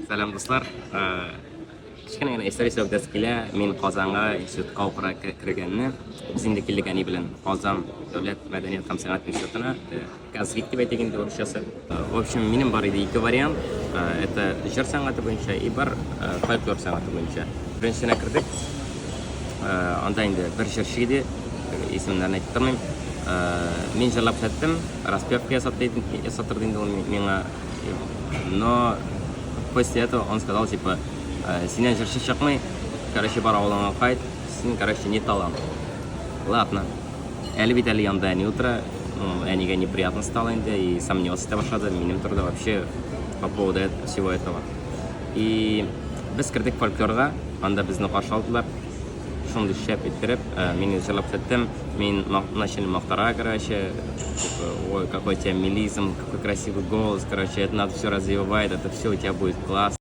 Салам достар. Кішкене генә история сөйләп килә. Мин Казанга институтка укырга кергәнне. Без инде килдек әни белән Казан дәүләт мәдәният һәм сәнгать институтына. Казгик дип әйтә инде урысчасы. В общем, минем бар иде ике вариант. Это җыр сәнгате буенча и бар фольклор сәнгате буенча. Беренчесенә кердек. Анда инде бер җырчы иде. Исемнәрен әйтеп тормыйм. Мин җырлап киттем. Распевка ясатырды инде ул миңа. Но после этого он сказал, типа, синен җырчы чыкмый, короче, бар авылыңа кайт, син, короче, не талант. Ладно. Әле бит әле янда әни утыра, әнигә неприятно стало инде, и сомневаться башлады минем турда вообще по поводу всего этого. И без кердек фольклорга, анда безне каршы алдылар. Шундый шәп иттереп, мин җырлап киттем, мин начали мактарга, короче, ой, какой у тебя мелизм, какой красивый голос, короче, это надо все развивать, это все у тебя будет класс.